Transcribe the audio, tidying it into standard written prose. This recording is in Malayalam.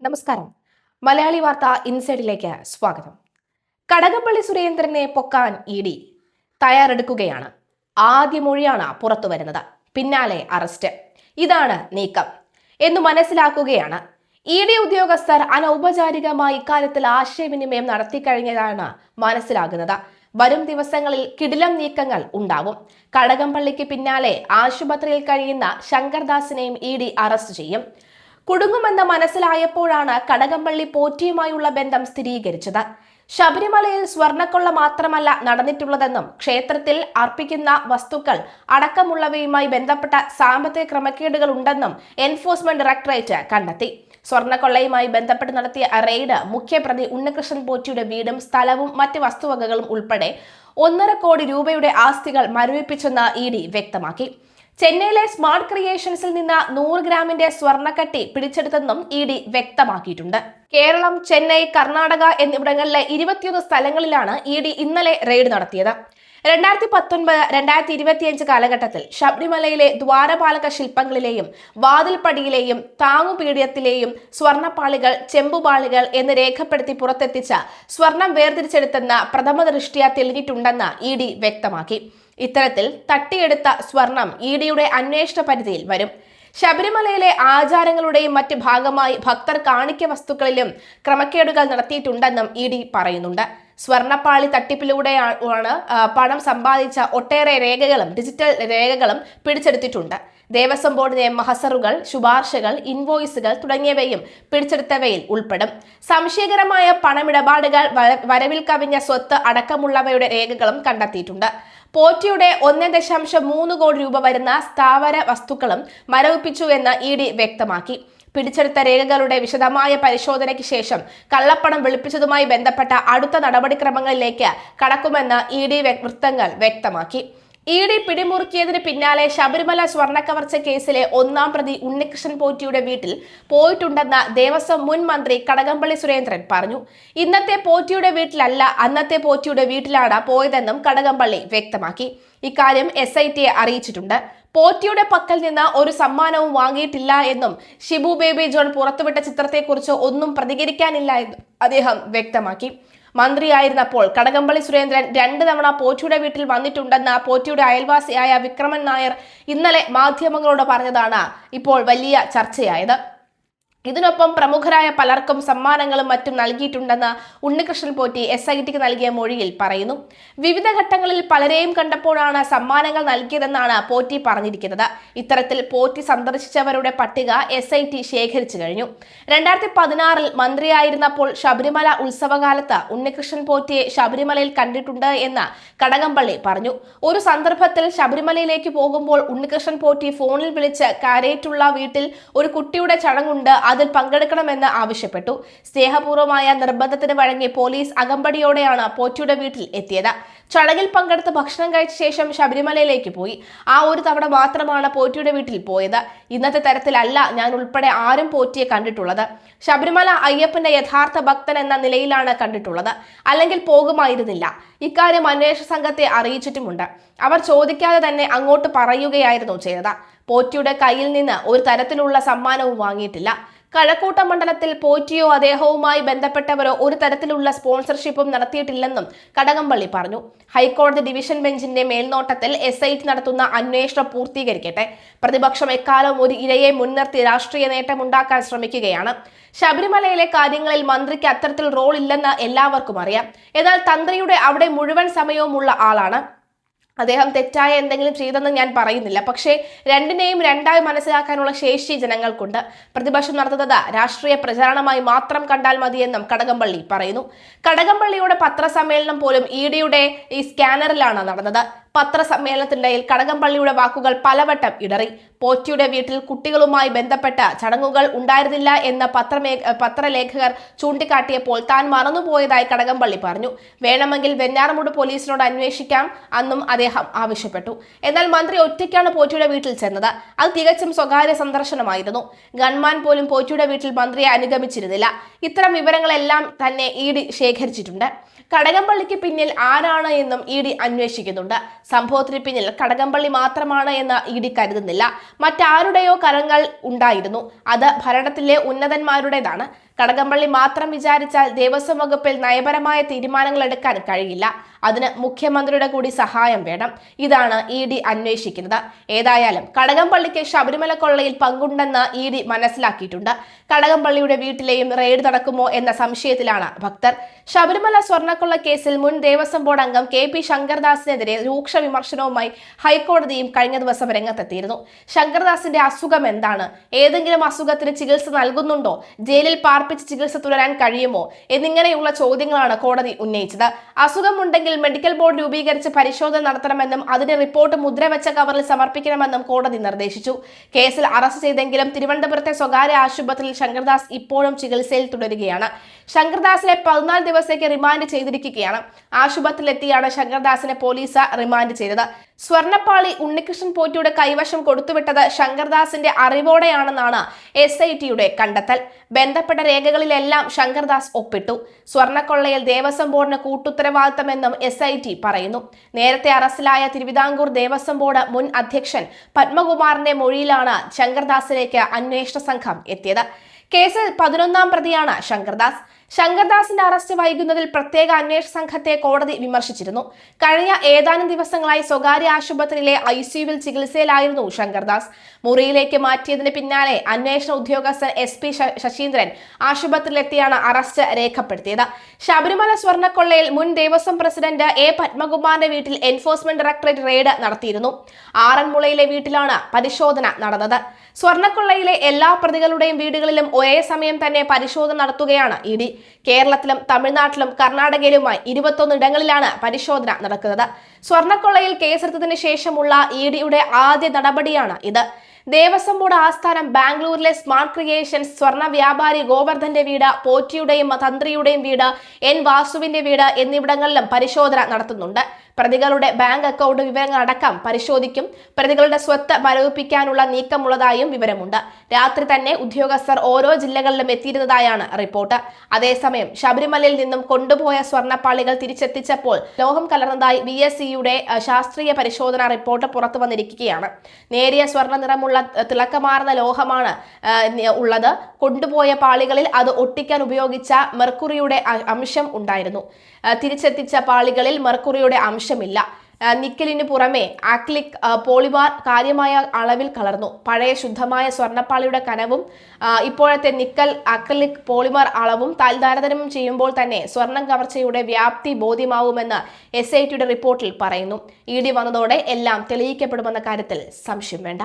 നമസ്കാരം. മലയാളി വാർത്ത ഇൻസൈഡിലേക്ക് സ്വാഗതം. കടകംപള്ളി സുരേന്ദ്രനെ പൊക്കാൻ ഇഡി തയ്യാറെടുക്കുകയാണ്. ആദ്യ മൊഴിയാണ് പുറത്തു വരുന്നത്. പിന്നാലെ അറസ്റ്റ്. ഇതാണ് നീക്കം എന്ന് മനസ്സിലാക്കുകയാണ്. ഇഡി ഉദ്യോഗസ്ഥർ അനൗപചാരികമായി ഇക്കാര്യത്തിൽ ആശയവിനിമയം നടത്തിക്കഴിഞ്ഞതാണ് മനസ്സിലാകുന്നത്. വരും ദിവസങ്ങളിൽ കിടിലം നീക്കങ്ങൾ ഉണ്ടാവും. കടകംപള്ളിക്ക് പിന്നാലെ ആശുപത്രിയിൽ കഴിയുന്ന ശങ്കർദാസിനെയും ഇഡി അറസ്റ്റ് ചെയ്യും. കുടുങ്ങുമെന്ന് മനസ്സിലായപ്പോഴാണ് കടകംപള്ളി പോറ്റിയുമായുള്ള ബന്ധം സ്ഥിരീകരിച്ചത്. ശബരിമലയിൽ സ്വർണ്ണക്കൊള്ള മാത്രമല്ല നടന്നിട്ടുള്ളതെന്നും ക്ഷേത്രത്തിൽ അർപ്പിക്കുന്ന വസ്തുക്കൾ അടക്കമുള്ളവയുമായി ബന്ധപ്പെട്ട സാമ്പത്തിക ക്രമക്കേടുകൾ ഉണ്ടെന്നും എൻഫോഴ്സ്മെന്റ് ഡയറക്ടറേറ്റ് കണ്ടെത്തി. സ്വർണ്ണക്കൊള്ളയുമായി ബന്ധപ്പെട്ട് നടത്തിയ റെയ്ഡ് മുഖ്യപ്രതി ഉണ്ണികൃഷ്ണൻ പോറ്റിയുടെ വീടും സ്ഥലവും മറ്റ് വസ്തുവകകളും ഉൾപ്പെടെ 1.5 കോടി രൂപയുടെ ആസ്തികൾ മരവിപ്പിച്ചെന്ന് ഇഡി വ്യക്തമാക്കി. ചെന്നൈയിലെ സ്മാർട്ട് ക്രിയേഷൻസിൽ നിന്ന് 100 ഗ്രാമിന്റെ സ്വർണ്ണക്കട്ടി പിടിച്ചെടുത്തെന്നും ഇഡി വ്യക്തമാക്കിയിട്ടുണ്ട്. കേരളം, ചെന്നൈ, കർണാടക എന്നിവിടങ്ങളിലെ 21 സ്ഥലങ്ങളിലാണ് ഇഡി ഇന്നലെ റെയ്ഡ് നടത്തിയത്. 2019-2025 കാലഘട്ടത്തിൽ ശബരിമലയിലെ ദ്വാരപാലക ശില്പങ്ങളിലെയും വാതിൽപ്പടിയിലെയും താങ്ങുപീഠത്തിലെയും സ്വർണ്ണപ്പാളികൾ, ചെമ്പുപാളികൾ എന്ന് രേഖപ്പെടുത്തി പുറത്തെത്തിച്ച സ്വർണം വേർതിരിച്ചെടുത്തെന്ന് പ്രഥമ ദൃഷ്ട്യാ തെളിഞ്ഞിട്ടുണ്ടെന്ന് ഇഡി വ്യക്തമാക്കി. ഇത്തരത്തിൽ തട്ടിയെടുത്ത സ്വർണം ഇഡിയുടെ അന്വേഷണ പരിധിയിൽ വരും. ശബരിമലയിലെ ആചാരങ്ങളുടെയും മറ്റ് ഭാഗമായി ഭക്തർ കാണിക്ക വസ്തുക്കളിലും ക്രമക്കേടുകൾ നടത്തിയിട്ടുണ്ടെന്നും ഇഡി പറയുന്നുണ്ട്. സ്വർണ്ണപ്പാളി തട്ടിപ്പിലൂടെയാണ് പണം സമ്പാദിച്ച ഒട്ടേറെ രേഖകളും ഡിജിറ്റൽ രേഖകളും പിടിച്ചെടുത്തിട്ടുണ്ട്. ദേവസ്വം ബോർഡിന്റെ മഹസറുകൾ, ശുപാർശകൾ, ഇൻവോയ്സുകൾ തുടങ്ങിയവയും പിടിച്ചെടുത്തവയിൽ ഉൾപ്പെടും. സംശയകരമായ പണമിടപാടുകൾ, വരവിൽ കവിഞ്ഞ സ്വത്ത് അടക്കമുള്ളവയുടെ രേഖകളും കണ്ടെത്തിയിട്ടുണ്ട്. പോറ്റിയുടെ 1.3 കോടി രൂപ വരുന്ന സ്ഥാവര വസ്തുക്കളും മരവിപ്പിച്ചുവെന്ന് ഇഡി വ്യക്തമാക്കി. പിടിച്ചെടുത്ത രേഖകളുടെ വിശദമായ പരിശോധനയ്ക്ക് ശേഷം കള്ളപ്പണം വെളുപ്പിച്ചതുമായി ബന്ധപ്പെട്ട അടുത്ത നടപടിക്രമങ്ങളിലേക്ക് കടക്കുമെന്ന് ഇഡി വൃത്തങ്ങൾ വ്യക്തമാക്കി. ഇഡി പിടിമുറുക്കിയതിന് പിന്നാലെ ശബരിമല സ്വർണ്ണക്കവർച്ച കേസിലെ 1-ാം പ്രതി ഉണ്ണികൃഷ്ണൻ പോറ്റിയുടെ വീട്ടിൽ പോയിട്ടുണ്ടെന്ന് ദേവസ്വം മുൻ മന്ത്രി കടകംപള്ളി സുരേന്ദ്രൻ പറഞ്ഞു. ഇന്നത്തെ പോറ്റിയുടെ വീട്ടിലല്ല, അന്നത്തെ പോറ്റിയുടെ വീട്ടിലാണ് പോയതെന്നും കടകംപള്ളി വ്യക്തമാക്കി. ഇക്കാര്യം SITയെ അറിയിച്ചിട്ടുണ്ട്. പോറ്റിയുടെ പക്കൽ നിന്ന് ഒരു സമ്മാനവും വാങ്ങിയിട്ടില്ല എന്നും ഷിബു ബേബി ജോൺ പുറത്തുവിട്ട ചിത്രത്തെക്കുറിച്ച് ഒന്നും പ്രതികരിക്കാനില്ല എന്നും അദ്ദേഹം വ്യക്തമാക്കി. മന്ത്രിയായിരുന്നപ്പോൾ കടകംപള്ളി സുരേന്ദ്രൻ 2 തവണ പോറ്റിയുടെ വീട്ടിൽ വന്നിട്ടുണ്ടെന്ന് പോറ്റിയുടെ അയൽവാസിയായ വിക്രമൻ നായർ ഇന്നലെ മാധ്യമങ്ങളോട് പറഞ്ഞതാണ് ഇപ്പോൾ വലിയ ചർച്ചയായത്. ഇതിനൊപ്പം പ്രമുഖരായ പലർക്കും സമ്മാനങ്ങളും മറ്റും നൽകിയിട്ടുണ്ടെന്ന് ഉണ്ണികൃഷ്ണൻ പോറ്റി SITക്ക് നൽകിയ മൊഴിയിൽ പറയുന്നു. വിവിധ ഘട്ടങ്ങളിൽ പലരെയും കണ്ടപ്പോഴാണ് സമ്മാനങ്ങൾ നൽകിയതെന്നാണ് പോറ്റി പറഞ്ഞിരിക്കുന്നത്. ഇത്തരത്തിൽ പോറ്റി സന്ദർശിച്ചവരുടെ പട്ടിക SIT ശേഖരിച്ചു കഴിഞ്ഞു. 2016-ൽ മന്ത്രിയായിരുന്നപ്പോൾ ശബരിമല ഉത്സവകാലത്ത് ഉണ്ണികൃഷ്ണൻ പോറ്റിയെ ശബരിമലയിൽ കണ്ടിട്ടുണ്ട് എന്ന് കടകംപള്ളി പറഞ്ഞു. ഒരു സന്ദർഭത്തിൽ ശബരിമലയിലേക്ക് പോകുമ്പോൾ ഉണ്ണികൃഷ്ണൻ പോറ്റി ഫോണിൽ വിളിച്ച് കാരേറ്റുള്ള വീട്ടിൽ ഒരു കുട്ടിയുടെ ചടങ്ങുണ്ട്, അതിൽ പങ്കെടുക്കണമെന്ന് ആവശ്യപ്പെട്ടു. സ്നേഹപൂർവ്വമായ നിർബന്ധത്തിന് വഴങ്ങി പോലീസ് അകമ്പടിയോടെയാണ് പോറ്റിയുടെ വീട്ടിൽ എത്തിയത്. ചടങ്ങിൽ പങ്കെടുത്ത് ഭക്ഷണം കഴിച്ച ശേഷം ശബരിമലയിലേക്ക് പോയി. ആ ഒരു തവണ മാത്രമാണ് പോറ്റിയുടെ വീട്ടിൽ പോയത്. ഇന്നത്തെ തരത്തിലല്ല ഞാൻ ഉൾപ്പെടെ ആരും പോറ്റിയെ കണ്ടിട്ടുള്ളത്. ശബരിമല അയ്യപ്പന്റെ യഥാർത്ഥ ഭക്തൻ എന്ന നിലയിലാണ് കണ്ടിട്ടുള്ളത്, അല്ലെങ്കിൽ പോകുമായിരുന്നില്ല. ഇക്കാര്യം അന്വേഷണ സംഘത്തെ അറിയിച്ചിട്ടുമുണ്ട്. അവർ ചോദിക്കാതെ തന്നെ അങ്ങോട്ട് പറയുകയായിരുന്നു ചെയ്തത്. പോറ്റിയുടെ കയ്യിൽ നിന്ന് ഒരു തരത്തിലുള്ള സമ്മാനവും വാങ്ങിയിട്ടില്ല. കഴക്കൂട്ടം മണ്ഡലത്തിൽ പോറ്റിയോ അദ്ദേഹവുമായി ബന്ധപ്പെട്ടവരോ ഒരു തരത്തിലുള്ള സ്പോൺസർഷിപ്പും നടത്തിയിട്ടില്ലെന്നും കടകംപള്ളി പറഞ്ഞു. ഹൈക്കോടതി ഡിവിഷൻ ബെഞ്ചിന്റെ മേൽനോട്ടത്തിൽ SIT നടത്തുന്ന അന്വേഷണം പൂർത്തീകരിക്കട്ടെ. പ്രതിപക്ഷം എക്കാലവും ഒരു ഇരയെ മുൻനിർത്തി രാഷ്ട്രീയ നേട്ടമുണ്ടാക്കാൻ ശ്രമിക്കുകയാണ്. ശബരിമലയിലെ കാര്യങ്ങളിൽ മന്ത്രിക്ക് അത്തരത്തിൽ റോൾ ഇല്ലെന്ന് എല്ലാവർക്കും അറിയാം. എന്നാൽ തന്ത്രിയുടെ അവിടെ മുഴുവൻ സമയവും ഉള്ള ആളാണ് അദ്ദേഹം. തെറ്റായ എന്തെങ്കിലും ചെയ്തെന്ന് ഞാൻ പറയുന്നില്ല, പക്ഷേ രണ്ടിനെയും രണ്ടായി മനസ്സിലാക്കാനുള്ള ശേഷി ജനങ്ങൾക്കുണ്ട്. പ്രതിപക്ഷം നടത്തുന്നത് രാഷ്ട്രീയ പ്രചാരണമായി മാത്രം കണ്ടാൽ മതിയെന്നും കടകംപള്ളി പറയുന്നു. കടകംപള്ളിയുടെ പത്രസമ്മേളനം പോലും ഇഡിയുടെ ഈ സ്കാനറിലാണ് നടന്നത്. പത്രസമ്മേളനത്തിനിടയിൽ കടകംപള്ളിയുടെ വാക്കുകൾ പലവട്ടം ഇടറി. പോറ്റിയുടെ വീട്ടിൽ കുട്ടികളുമായി ബന്ധപ്പെട്ട ചടങ്ങുകൾ ഉണ്ടായിരുന്നില്ല എന്ന് പത്രലേഖകർ ചൂണ്ടിക്കാട്ടിയപ്പോൾ താൻ മറന്നുപോയതായി കടകംപള്ളി പറഞ്ഞു. വേണമെങ്കിൽ വെഞ്ഞാറമൂട് പോലീസിനോട് അന്വേഷിക്കാം അന്നും അദ്ദേഹം ആവശ്യപ്പെട്ടു. എന്നാൽ മന്ത്രി ഒറ്റയ്ക്കാണ് പോറ്റിയുടെ വീട്ടിൽ ചെന്നത്. അത് തികച്ചും സ്വകാര്യ സന്ദർശനമായിരുന്നു. ഗൺമാൻ പോലും പോറ്റിയുടെ വീട്ടിൽ മന്ത്രിയെ അനുഗമിച്ചിരുന്നില്ല. ഇത്തരം വിവരങ്ങളെല്ലാം തന്നെ ഇഡി ശേഖരിച്ചിട്ടുണ്ട്. കടകംപള്ളിക്ക് പിന്നിൽ ആരാണ് എന്നും ഇഡി അന്വേഷിക്കുന്നുണ്ട്. സംഭവത്തിന് പിന്നിൽ കടകംപള്ളി മാത്രമാണ് എന്ന് ഇഡി കരുതുന്നില്ല. മറ്റാരുടെയോ കരങ്ങൾ ഉണ്ടായിരുന്നു. അത് ഭരണത്തിലെ ഉന്നതന്മാരുടേതാണ്. കടകംപള്ളി മാത്രം വിചാരിച്ചാൽ ദേവസ്വം വകുപ്പിൽ നയപരമായ തീരുമാനങ്ങൾ എടുക്കാൻ കഴിയില്ല. അതിന് മുഖ്യമന്ത്രിയുടെ കൂടി സഹായം വേണം. ഇതാണ് ED അന്വേഷിക്കുന്നത്. ഏതായാലും കടകംപള്ളിക്ക് ശബരിമല കൊള്ളയിൽ പങ്കുണ്ടെന്ന് ED മനസ്സിലാക്കിയിട്ടുണ്ട്. കടകംപള്ളിയുടെ വീട്ടിലെയും റെയ്ഡ് നടക്കുമോ എന്ന സംശയത്തിലാണ് ഭക്തർ. ശബരിമല സ്വർണ്ണക്കൊള്ള കേസിൽ മുൻ ദേവസ്വം ബോർഡ് അംഗം KP ശങ്കർദാസിനെതിരെ രൂക്ഷ വിമർശനവുമായി ഹൈക്കോടതിയും കഴിഞ്ഞ ദിവസം രംഗത്തെത്തിയിരുന്നു. ശങ്കർദാസിന്റെ അസുഖം എന്താണ്? ഏതെങ്കിലും അസുഖത്തിന് ചികിത്സ നൽകുന്നുണ്ടോ? ജയിലിൽ പാർപ്പിച്ച് ചികിത്സ തുടരാൻ കഴിയുമോ? എന്നിങ്ങനെയുള്ള ചോദ്യങ്ങളാണ് കോടതി ഉന്നയിച്ചത്. അസുഖമുണ്ടെങ്കിൽ മെഡിക്കൽ ബോർഡ് രൂപീകരിച്ച് പരിശോധന നടത്തണമെന്നും അതിന്റെ റിപ്പോർട്ട് മുദ്രവെച്ച കവറിൽ സമർപ്പിക്കണമെന്നും കോടതി നിർദ്ദേശിച്ചു. കേസിൽ അറസ്റ്റ് ചെയ്തെങ്കിലും തിരുവനന്തപുരത്തെ സ്വകാര്യ ആശുപത്രിയിൽ ശങ്കർദാസ് ഇപ്പോഴും ചികിത്സയിൽ തുടരുകയാണ്. ശങ്കർദാസിനെ 14 ദിവസത്തേക്ക് റിമാൻഡ് ചെയ്തിരിക്കുകയാണ്. ആശുപത്രിയിലെത്തിയാണ് ശങ്കർദാസിനെ പോലീസ് റിമാൻഡ് ചെയ്തത്. സ്വർണ്ണപ്പാളി ഉണ്ണികൃഷ്ണൻ പോറ്റിയുടെ കൈവശം കൊടുത്തുവിട്ടത് ശങ്കർദാസിന്റെ അറിവോടെയാണെന്നാണ് SITയുടെ കണ്ടെത്തൽ. ബന്ധപ്പെട്ട രേഖകളിലെല്ലാം ശങ്കർദാസ് ഒപ്പിട്ടു. സ്വർണ്ണക്കൊള്ളയിൽ ദേവസ്വം ബോർഡിന് കൂട്ടുത്തരവാദിത്തമെന്നും SIT പറയുന്നു. നേരത്തെ അറസ്റ്റിലായ തിരുവിതാംകൂർ ദേവസ്വം ബോർഡ് മുൻ അധ്യക്ഷൻ പത്മകുമാറിന്റെ മൊഴിയിലാണ് ശങ്കർദാസിലേക്ക് അന്വേഷണ സംഘം എത്തിയത്. കേസിൽ 11ാം പ്രതിയാണ് ശങ്കർദാസ്. ശങ്കർദാസിന്റെ അറസ്റ്റ് വൈകുന്നതിൽ പ്രത്യേക അന്വേഷണ സംഘത്തെ കോടതി വിമർശിച്ചിരുന്നു. കഴിഞ്ഞ ഏതാനും ദിവസങ്ങളായി സ്വകാര്യ ആശുപത്രിയിലെ ICUവിൽ ചികിത്സയിലായിരുന്നു ശങ്കർദാസ്. മുറിയിലേക്ക് മാറ്റിയതിന് പിന്നാലെ അന്വേഷണ ഉദ്യോഗസ്ഥൻ SP ശശീന്ദ്രൻ ആശുപത്രിയിലെത്തിയാണ് അറസ്റ്റ് രേഖപ്പെടുത്തിയത്. ശബരിമല സ്വർണ്ണക്കൊള്ളയിൽ മുൻ ദേവസ്വം പ്രസിഡന്റ് A പത്മകുമാറിന്റെ വീട്ടിൽ എൻഫോഴ്സ്മെന്റ് ഡയറക്ടറേറ്റ് റെയ്ഡ് നടത്തിയിരുന്നു. ആറന്മുളയിലെ വീട്ടിലാണ് പരിശോധന നടന്നത്. സ്വർണ്ണക്കൊള്ളയിലെ എല്ലാ പ്രതികളുടെയും വീടുകളിലും ഒരേ സമയം തന്നെ പരിശോധന നടത്തുകയാണ് ED. കേരളത്തിലും തമിഴ്നാട്ടിലും കർണാടകയിലുമായി 21 ഇടങ്ങളിലാണ് പരിശോധന നടക്കുന്നത്. സ്വർണ്ണക്കൊള്ളയിൽ കേസെടുത്തതിന് ശേഷമുള്ള EDയുടെ ആദ്യ നടപടിയാണ് ഇത്. ദേവസ്വം ബോർഡ് ആസ്ഥാനം ബാംഗ്ലൂരിലെ സ്മാർട്ട് ക്രിയേഷൻസ്, സ്വർണ്ണ വ്യാപാരി ഗോവർദ്ധന്റെ വീട്, പോറ്റിയുടെയും തന്ത്രിയുടെയും വീട്, N വാസുവിന്റെ വീട് എന്നിവിടങ്ങളിലും പരിശോധന നടത്തുന്നുണ്ട്. പ്രതികളുടെ ബാങ്ക് അക്കൗണ്ട് വിവരങ്ങൾ അടക്കം പരിശോധിക്കും. പ്രതികളുടെ സ്വത്ത് മരവിപ്പിക്കാനുള്ള നീക്കമുള്ളതായും വിവരമുണ്ട്. രാത്രി തന്നെ ഉദ്യോഗസ്ഥർ ഓരോ ജില്ലകളിലും എത്തിയിരുന്നതായാണ് റിപ്പോർട്ട്. അതേസമയം ശബരിമലയിൽ നിന്നും കൊണ്ടുപോയ സ്വർണ്ണപ്പാളികൾ തിരിച്ചെത്തിച്ചപ്പോൾ ലോഹം കലർന്നതായി VSCയുടെ ശാസ്ത്രീയ പരിശോധനാ റിപ്പോർട്ട് പുറത്തു വന്നിരിക്കുകയാണ്. നേരിയ സ്വർണ്ണ നിറമുള്ള തിളക്കമാർന്ന ലോഹമാണ് ഉള്ളത്. കൊണ്ടുപോയ പാളികളിൽ അത് ഒട്ടിക്കാൻ ഉപയോഗിച്ച മെർക്കുറിയുടെ അംശം ഉണ്ടായിരുന്നു. തിരിച്ചെത്തിച്ച പാളികളിൽ മെർക്കുറിയുടെ അംശമില്ല. നിക്കലിന് പുറമെ ആക്രിലിക് പോളിമാർ കാര്യമായ അളവിൽ കലർന്നു. പഴയ ശുദ്ധമായ സ്വർണ്ണപ്പാളിയുടെ കനവും ഇപ്പോഴത്തെ നിക്കൽ അക്രിലിക് പോളിമർ അളവും താരതമ്യം ചെയ്യുമ്പോൾ തന്നെ സ്വർണം കവർച്ചയുടെ വ്യാപ്തി ബോധ്യമാവുമെന്ന് SITയുടെ റിപ്പോർട്ടിൽ പറയുന്നു. ED വന്നതോടെ എല്ലാം തെളിയിക്കപ്പെടുമെന്ന കാര്യത്തിൽ സംശയം വേണ്ട.